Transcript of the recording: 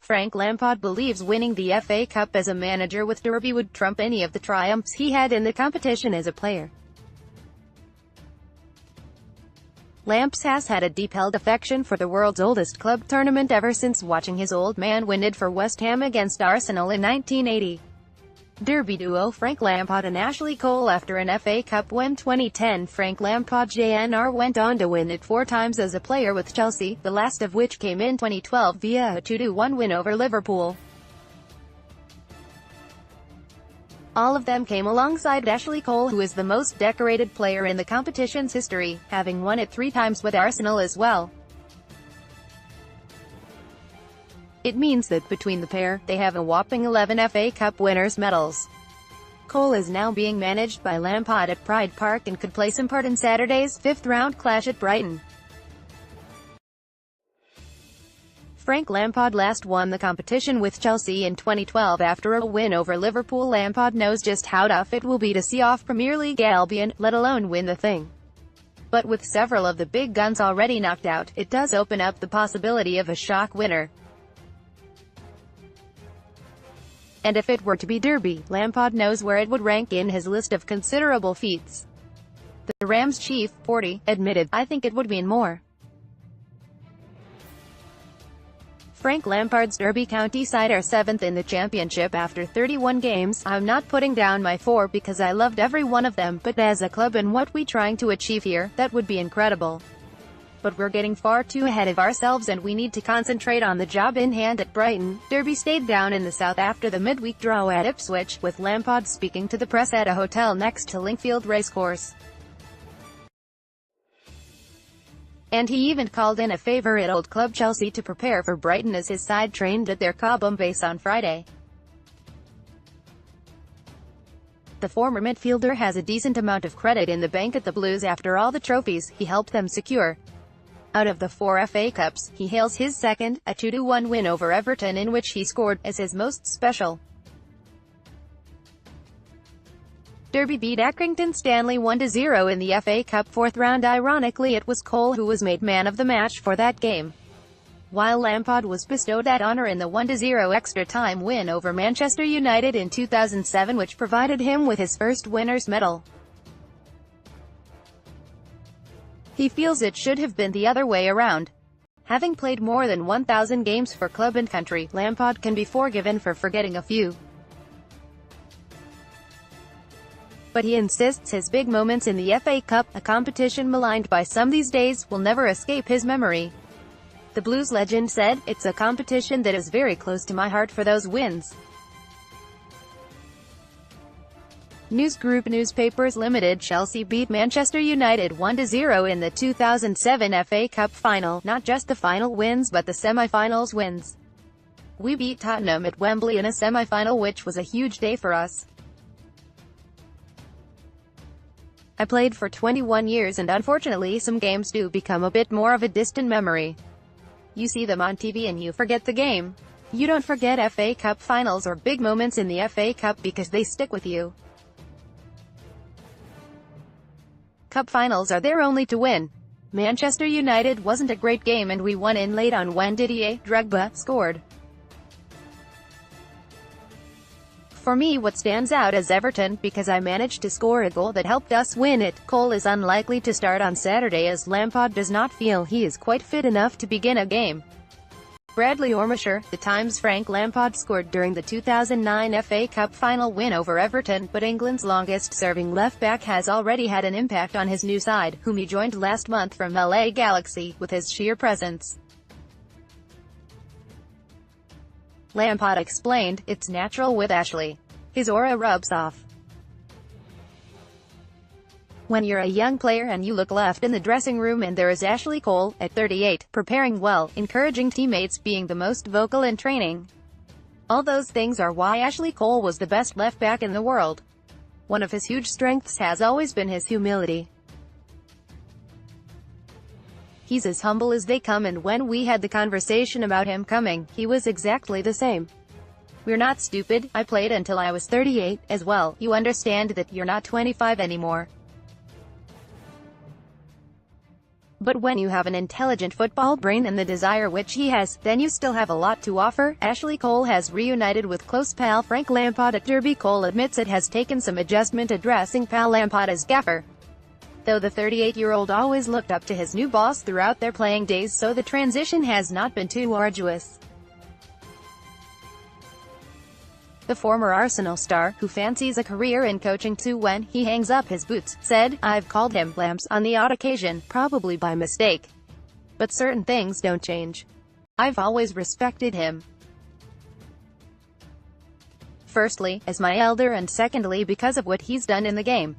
Frank Lampard believes winning the FA Cup as a manager with Derby would trump any of the triumphs he had in the competition as a player. Lamps has had a deep-held affection for the world's oldest club tournament ever since watching his old man win it for West Ham against Arsenal in 1980. Derby duo Frank Lampard and Ashley Cole. After an FA Cup win 2010, Frank Lampard Jr. went on to win it 4 times as a player with Chelsea, the last of which came in 2012 via a 2-1 win over Liverpool. All of them came alongside Ashley Cole, who is the most decorated player in the competition's history, having won it 3 times with Arsenal as well. It means that between the pair, they have a whopping 11 FA Cup winners' medals. Cole is now being managed by Lampard at Pride Park and could play some part in Saturday's 5th-round clash at Brighton. Frank Lampard last won the competition with Chelsea in 2012 after a win over Liverpool. Lampard knows just how tough it will be to see off Premier League Albion, let alone win the thing. But with several of the big guns already knocked out, it does open up the possibility of a shock winner. And if it were to be Derby, Lampard knows where it would rank in his list of considerable feats. The Rams chief, 40, admitted, "I think it would mean more." Frank Lampard's Derby County side are 7th in the championship after 31 games. "I'm not putting down my 4 because I loved every one of them, but as a club and what we're trying to achieve here, that would be incredible. But we're getting far too ahead of ourselves and we need to concentrate on the job in hand." At Brighton, Derby stayed down in the south after the midweek draw at Ipswich, with Lampard speaking to the press at a hotel next to Lingfield Racecourse. And he even called in a favourite old club Chelsea to prepare for Brighton as his side trained at their Cobham base on Friday. The former midfielder has a decent amount of credit in the bank at the Blues after all the trophies he helped them secure. Out of the 4 FA Cups, he hails his second, a 2-1 win over Everton in which he scored, as his most special. Derby beat Accrington Stanley 1-0 in the FA Cup 4th round. Ironically, it was Cole who was made man of the match for that game, while Lampard was bestowed that honour in the 1-0 extra-time win over Manchester United in 2007, which provided him with his first winner's medal. He feels it should have been the other way around. Having played more than 1,000 games for club and country, Lampard can be forgiven for forgetting a few. But he insists his big moments in the FA Cup, a competition maligned by some these days, will never escape his memory. The Blues legend said, "It's a competition that is very close to my heart for those wins." News Group Newspapers Limited. Chelsea beat Manchester United 1-0 in the 2007 FA Cup final. Not just the final wins but the semi-finals wins. "We beat Tottenham at Wembley in a semi-final, which was a huge day for us. I played for 21 years and unfortunately some games do become a bit more of a distant memory. You see them on TV and you forget the game. You don't forget FA Cup finals or big moments in the FA Cup because they stick with you. Cup finals are there only to win. Manchester United wasn't a great game and we won in late on when Didier Drogba scored. For me, what stands out is Everton, because I managed to score a goal that helped us win it." Cole is unlikely to start on Saturday as Lampard does not feel he is quite fit enough to begin a game. Bradley Ormisher, The Times. Frank Lampard scored during the 2009 FA Cup final win over Everton, but England's longest-serving left-back has already had an impact on his new side, whom he joined last month from LA Galaxy, with his sheer presence. Lampard explained, "It's natural with Ashley. His aura rubs off. When you're a young player and you look left in the dressing room and there is Ashley Cole, at 38, preparing well, encouraging teammates, being the most vocal in training. All those things are why Ashley Cole was the best left-back in the world. One of his huge strengths has always been his humility. He's as humble as they come, and when we had the conversation about him coming, he was exactly the same. We're not stupid. I played until I was 38, as well. You understand that you're not 25 anymore. But when you have an intelligent football brain and the desire which he has, then you still have a lot to offer. Ashley Cole has reunited with close pal Frank Lampard at Derby. Cole admits it has taken some adjustment addressing pal Lampard as gaffer, though the 38-year-old always looked up to his new boss throughout their playing days, so the transition has not been too arduous. The former Arsenal star, who fancies a career in coaching too when he hangs up his boots, said, "I've called him Lamps on the odd occasion, probably by mistake. But certain things don't change. I've always respected him. Firstly, as my elder, and secondly because of what he's done in the game."